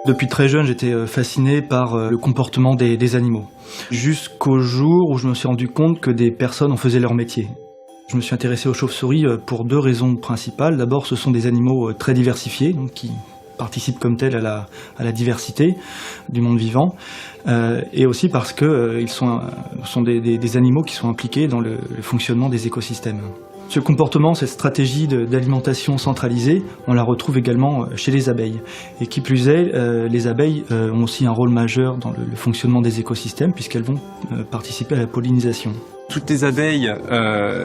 Depuis très jeune, j'étais fasciné par le comportement des animaux. Jusqu'au jour où je me suis rendu compte que des personnes en faisaient leur métier. Je me suis intéressé aux chauves-souris pour deux raisons principales. D'abord, ce sont des animaux très diversifiés, donc qui participent comme tels à la diversité du monde vivant, et aussi parce qu'ils sont des animaux qui sont impliqués dans le fonctionnement des écosystèmes. Ce comportement, cette stratégie d'alimentation centralisée, on la retrouve également chez les abeilles. Et qui plus est, les abeilles ont aussi un rôle majeur dans le fonctionnement des écosystèmes puisqu'elles vont participer à la pollinisation. Toutes les abeilles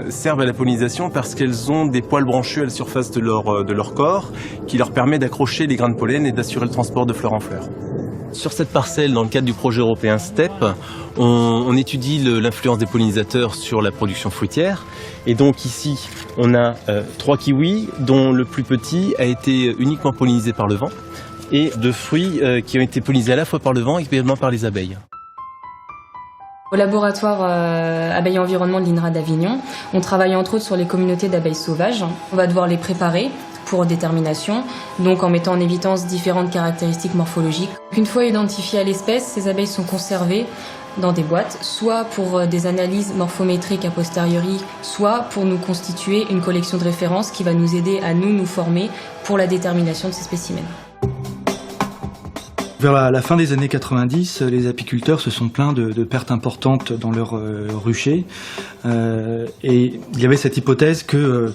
servent à la pollinisation parce qu'elles ont des poils branchus à la surface de leur corps qui leur permet d'accrocher les grains de pollen et d'assurer le transport de fleur en fleur. Sur cette parcelle, dans le cadre du projet européen STEP, on étudie l'influence des pollinisateurs sur la production fruitière. Et donc ici, on a 3 kiwis, dont le plus petit a été uniquement pollinisé par le vent, et 2 fruits qui ont été pollinisés à la fois par le vent et également par les abeilles. Au laboratoire Abeilles Environnement de l'INRA d'Avignon, on travaille entre autres sur les communautés d'abeilles sauvages. On va devoir les préparer pour détermination, donc en mettant en évidence différentes caractéristiques morphologiques. Une fois identifiées à l'espèce, ces abeilles sont conservées dans des boîtes, soit pour des analyses morphométriques a posteriori, soit pour nous constituer une collection de références qui va nous aider à nous former pour la détermination de ces spécimens. Vers la fin des années 90, les apiculteurs se sont plaints de pertes importantes dans leurs ruchers, et il y avait cette hypothèse que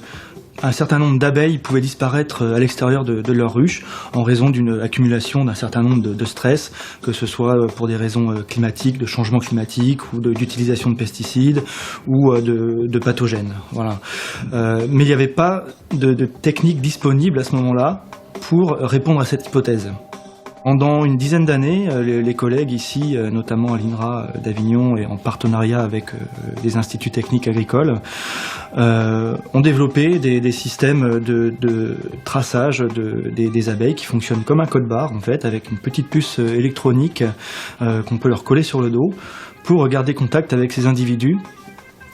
un certain nombre d'abeilles pouvaient disparaître à l'extérieur de leur ruche en raison d'une accumulation d'un certain nombre de stress, que ce soit pour des raisons climatiques, de changement climatique ou d'utilisation de pesticides ou de pathogènes. Voilà. Mais il n'y avait pas de technique disponible à ce moment-là pour répondre à cette hypothèse. Pendant une dizaine d'années, les collègues ici, notamment à l'INRA d'Avignon et en partenariat avec des instituts techniques agricoles, ont développé des systèmes de traçage des abeilles qui fonctionnent comme un code-barre en fait, avec une petite puce électronique qu'on peut leur coller sur le dos pour garder contact avec ces individus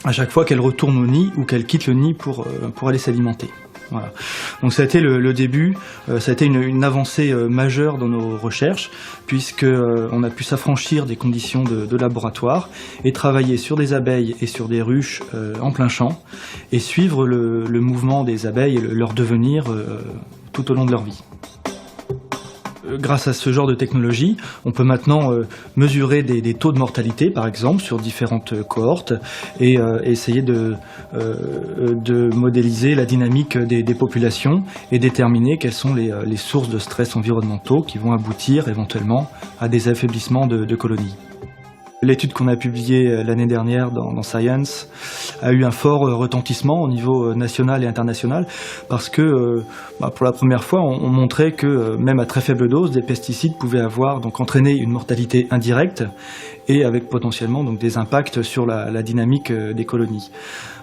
à chaque fois qu'elles retournent au nid ou qu'elles quittent le nid pour aller s'alimenter. Voilà. Donc ça a été le début, ça a été une avancée majeure dans nos recherches, puisque on a pu s'affranchir des conditions de laboratoire et travailler sur des abeilles et sur des ruches en plein champ et suivre le mouvement des abeilles et leur devenir tout au long de leur vie. Grâce à ce genre de technologie, on peut maintenant mesurer des taux de mortalité, par exemple, sur différentes cohortes et essayer de modéliser la dynamique des populations et déterminer quelles sont les sources de stress environnementaux qui vont aboutir éventuellement à des affaiblissements de colonies. L'étude qu'on a publiée l'année dernière dans Science a eu un fort retentissement au niveau national et international parce que pour la première fois on montrait que même à très faible dose des pesticides pouvaient avoir donc entraîner une mortalité indirecte et avec potentiellement donc des impacts sur la dynamique des colonies.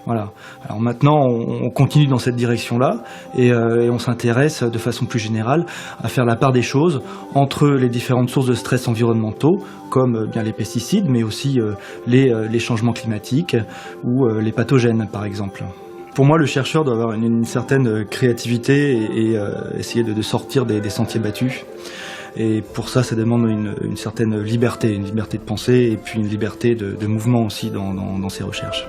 Voilà. Alors maintenant, on continue dans cette direction-là et on s'intéresse de façon plus générale à faire la part des choses entre les différentes sources de stress environnementaux, comme bien les pesticides, mais aussi les changements climatiques ou les pathogènes, par exemple. Pour moi, le chercheur doit avoir une certaine créativité et essayer de sortir des sentiers battus. Et pour ça, ça demande une certaine liberté, une liberté de pensée et puis une liberté de mouvement aussi dans ses recherches.